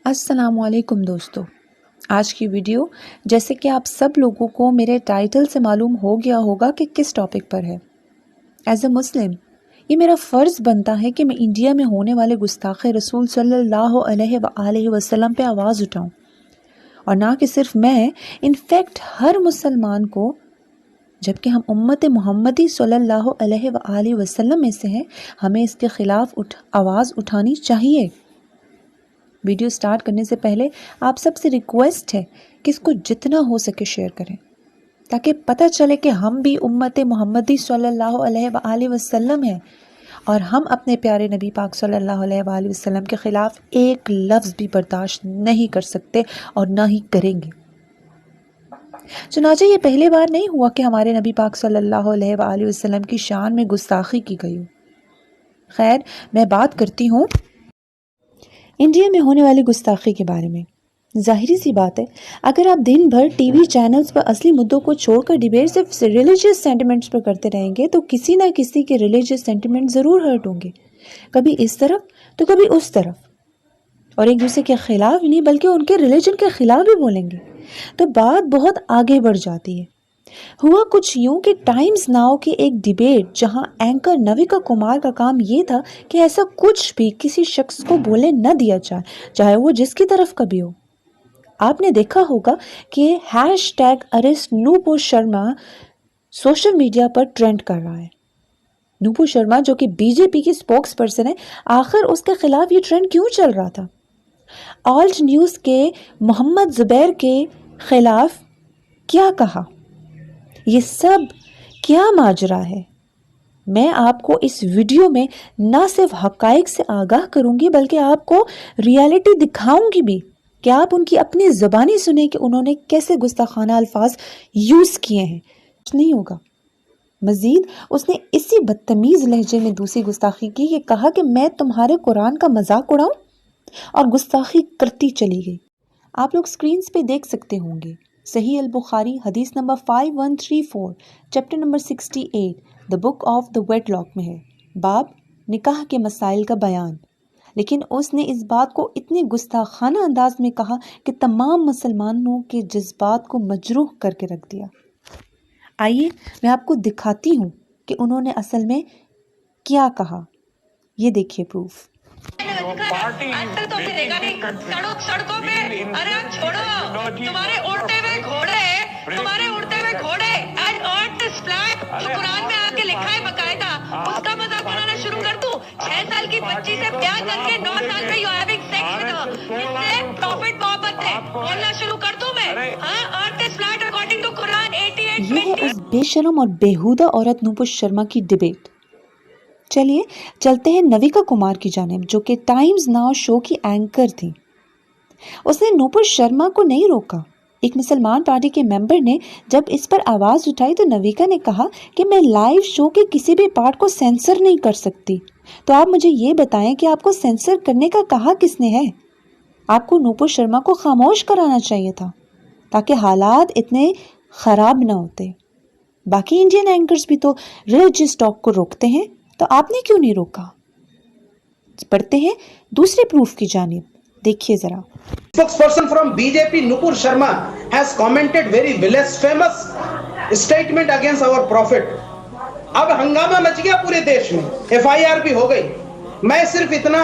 السلام علیکم دوستو، آج کی ویڈیو جیسے کہ آپ سب لوگوں کو میرے ٹائٹل سے معلوم ہو گیا ہوگا کہ کس ٹاپک پر ہے۔ ایز اے مسلم یہ میرا فرض بنتا ہے کہ میں انڈیا میں ہونے والے گستاخ رسول صلی اللہ علیہ وآلہ وسلم پہ آواز اٹھاؤں، اور نہ کہ صرف میں، انفیکٹ ہر مسلمان کو، جبکہ ہم امت محمدی صلی اللہ علیہ وآلہ وسلم میں سے ہیں، ہمیں اس کے خلاف آواز اٹھانی چاہیے۔ ویڈیو سٹارٹ کرنے سے پہلے آپ سب سے ریکویسٹ ہے کہ اس کو جتنا ہو سکے شیئر کریں، تاکہ پتہ چلے کہ ہم بھی امت محمدی صلی اللہ علیہ وآلہ وسلم ہیں، اور ہم اپنے پیارے نبی پاک صلی اللہ علیہ وآلہ وسلم کے خلاف ایک لفظ بھی برداشت نہیں کر سکتے اور نہ ہی کریں گے۔ چنانچہ یہ پہلی بار نہیں ہوا کہ ہمارے نبی پاک صلی اللہ علیہ وآلہ وسلم کی شان میں گستاخی کی گئی ہو۔ خیر، میں بات کرتی ہوں انڈیا میں ہونے والی گستاخی کے بارے میں۔ ظاہری سی بات ہے، اگر آپ دن بھر ٹی وی چینلز پر اصلی مدعوں کو چھوڑ کر ڈیبیٹ صرف ریلیجیس سینٹیمنٹس پر کرتے رہیں گے تو کسی نہ کسی کے ریلیجیس سینٹیمنٹ ضرور ہرٹ ہوں گے، کبھی اس طرف تو کبھی اس طرف، اور ایک دوسرے کے خلاف نہیں بلکہ ان کے ریلیجن کے خلاف بھی بولیں گے، تو بات بہت آگے بڑھ جاتی ہے۔ ہوا کچھ یوں کہ ٹائمز ناؤ کی ایک ڈیبیٹ جہاں اینکر نویکا کمار کا کام یہ تھا کہ ایسا کچھ بھی کسی شخص کو بولے نہ دیا جائے، چاہے وہ جس کی طرف کا بھی ہو۔ آپ نے دیکھا ہوگا کہ #arrest Nupur Sharma social media پر ٹرینڈ کر رہا ہے۔ نوپور شرما جو کہ بی جے پی کی اسپوکس پرسن ہے، آخر اس کے خلاف یہ ٹرینڈ کیوں چل رہا تھا؟ آلٹ نیوز کے محمد زبیر کے خلاف کیا کہا؟ یہ سب کیا ماجرا ہے؟ میں آپ کو اس ویڈیو میں نہ صرف حقائق سے آگاہ کروں گی بلکہ آپ کو ریالٹی دکھاؤں گی بھی کہ آپ ان کی اپنی زبانی سنیں کہ انہوں نے کیسے گستاخانہ الفاظ یوز کیے ہیں۔ نہیں ہوگا۔ مزید اس نے اسی بدتمیز لہجے میں دوسری گستاخی کی، یہ کہا کہ میں تمہارے قرآن کا مذاق اڑاؤں، اور گستاخی کرتی چلی گئی۔ آپ لوگ سکرینز پہ دیکھ سکتے ہوں گے۔ صحیح البخاری حدیث نمبر 5134 چیپٹر نمبر 68 the book of the wedlock میں ہے، باب نکاح کے مسائل کا بیان، لیکن اس نے اس بات کو اتنی گستاخانہ انداز میں کہا کہ تمام مسلمانوں کے جذبات کو مجروح کر کے رکھ دیا۔ آئیے میں آپ کو دکھاتی ہوں کہ انہوں نے اصل میں کیا کہا۔ یہ دیکھیے پروف۔ تو ملے گا نہیں سڑکوں پہ، ارے چھوڑو تمہارے اڑتے ہوئے گھوڑے، تمہارے اڑتے ہوئے گھوڑے اینڈ ارتھ از فلیٹ جو قرآن میں آ کے لکھا ہے باقاعدہ، اس کا مذاق بنانا شروع کر دوں؟ 6 سال کی بچی سے بیاہ کر کے 9 سال میں you having sex with her, جس سے پروفٹ محبت ہے، بولنا شروع کر دوں میں؟ ہاں، ارتھ از فلیٹ اکارڈنگ ٹو قرآن 88:20۔ یہ ہے اس بے شرم اور بیہودہ عورت نوپور شرما کی ڈیبیٹ۔ چلیے چلتے ہیں نویکا کمار کی جانب، جو کہ ٹائمز ناؤ شو کی اینکر تھی۔ اس نے نوپور شرما کو نہیں روکا۔ ایک مسلمان پارٹی کے ممبر نے جب اس پر آواز اٹھائی تو نویکا نے کہا کہ میں لائیو شو کے کسی بھی پارٹ کو سینسر نہیں کر سکتی، تو آپ مجھے یہ بتائیں کہ آپ کو سینسر کرنے کا کہا کس نے ہے؟ آپ کو نوپور شرما کو خاموش کرانا چاہیے تھا تاکہ حالات اتنے خراب نہ ہوتے۔ باقی انڈین اینکرز بھی تو ریلیجیس ٹاک کو روکتے ہیں، تو آپ نے کیوں نہیں روکا؟ پڑھتے ہیں دوسرے پروف کی جانب، دیکھیے ذرا۔ Spokesperson from BJP Nupur Sharma has commented very blasphemous statement against our prophet. اب ہنگامہ مچ گیا پورے دیش میں، FIR بھی ہو گئی۔ میں صرف اتنا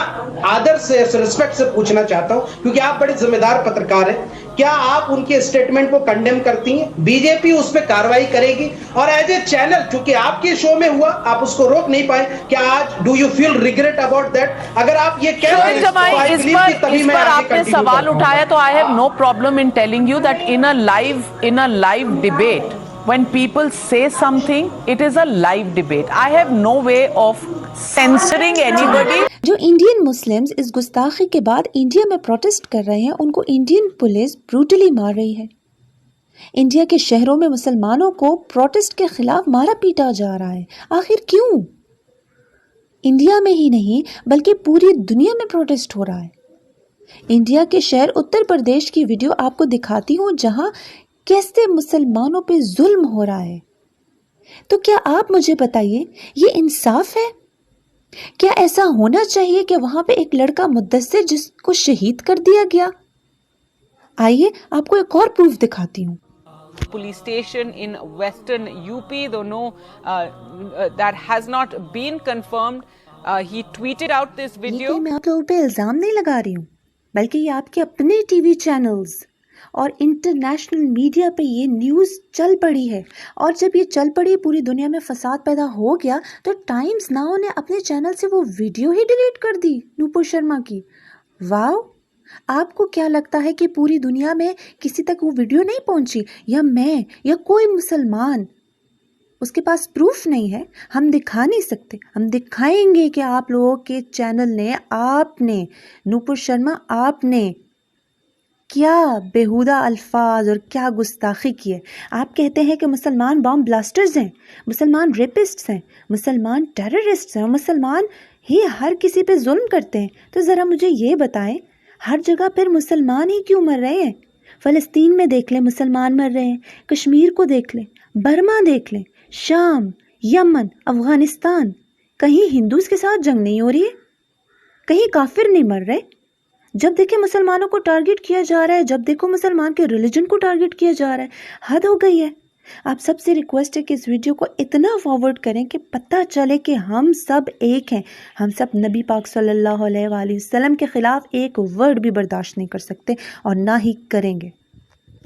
آدر سے ریسپیکٹ سے پوچھنا چاہتا ہوں، کیونکہ آپ بڑے ذمہ دار پترکار ہیں، کیا آپ ان کے اسٹیٹمنٹ کو کنڈیم کرتی ہیں؟ بی جے پی اس پہ کارروائی کرے گی؟ اور ایز اے چینل، چونکہ آپ کے شو میں ہوا، آپ اس کو روک نہیں پائے، کیا آج do you feel regret about that? اگر آپ یہ کہہ رہے ہیں اس پر آپ نے سوال اٹھایا تو I have no problem in telling you that in a live debate, when people say something, it is a live debate. I have no way of censoring anybody. جو انڈین مسلمز اس گستاخی کے بعد انڈیا میں protest کر رہے ہیں، ان کو Indian police بروٹلی مار رہی ہے۔ انڈیا کے شہروں میں مسلمانوں کو پروٹیسٹ کے خلاف مارا پیٹا جا رہا ہے۔ آخر کیوں؟ انڈیا میں ہی نہیں بلکہ پوری دنیا میں پروٹیسٹ ہو رہا ہے۔ انڈیا کے شہر اتر پردیش کی ویڈیو آپ کو دکھاتی ہوں جہاں کیسے مسلمانوں پہ ظلم ہو رہا ہے۔ تو کیا آپ مجھے بتائیے، یہ انصاف ہے؟ کیا ایسا ہونا چاہیے کہ وہاں پہ ایک لڑکا مدثر جس کو شہید کر دیا گیا؟ آئیے آپ کو ایک اور پروف دکھاتی ہوں. Police station in western UP, though no, that has not been confirmed. He tweeted out this video. میں آپ لوگوں پہ الزام نہیں لگا رہی ہوں، بلکہ یہ آپ کے اپنے ٹی وی چینلز اور انٹرنیشنل میڈیا پہ یہ نیوز چل پڑی ہے، اور جب یہ چل پڑی پوری دنیا میں فساد پیدا ہو گیا تو ٹائمز ناؤ نے اپنے چینل سے وہ ویڈیو ہی ڈیلیٹ کر دی نوپور شرما کی. واو، آپ کو کیا لگتا ہے کہ پوری دنیا میں کسی تک وہ ویڈیو نہیں پہنچی، یا میں یا کوئی مسلمان اس کے پاس پروف نہیں ہے؟ ہم دکھا نہیں سکتے، ہم دکھائیں گے کہ آپ لوگوں کے چینل نے، آپ نے، نوپور شرما آپ نے کیا بیہودہ الفاظ اور کیا گستاخی کی ہے. آپ کہتے ہیں کہ مسلمان بام بلاسٹرز ہیں، مسلمان ریپسٹس ہیں، مسلمان ٹیررسٹس ہیں، اور مسلمان ہی ہر کسی پہ ظلم کرتے ہیں. تو ذرا مجھے یہ بتائیں، ہر جگہ پھر مسلمان ہی کیوں مر رہے ہیں؟ فلسطین میں دیکھ لیں مسلمان مر رہے ہیں، کشمیر کو دیکھ لیں، برما دیکھ لیں، شام، یمن، افغانستان، کہیں ہندوز کے ساتھ جنگ نہیں ہو رہی ہے، کہیں کافر نہیں مر رہے. جب دیکھیں مسلمانوں کو ٹارگٹ کیا جا رہا ہے، جب دیکھو مسلمان کے ریلیجن کو ٹارگٹ کیا جا رہا ہے. حد ہو گئی ہے. آپ سب سے ریکویسٹ ہے کہ اس ویڈیو کو اتنا فارورڈ کریں کہ پتہ چلے کہ ہم سب ایک ہیں، ہم سب نبی پاک صلی اللہ علیہ وآلہ وسلم کے خلاف ایک ورڈ بھی برداشت نہیں کر سکتے اور نہ ہی کریں گے.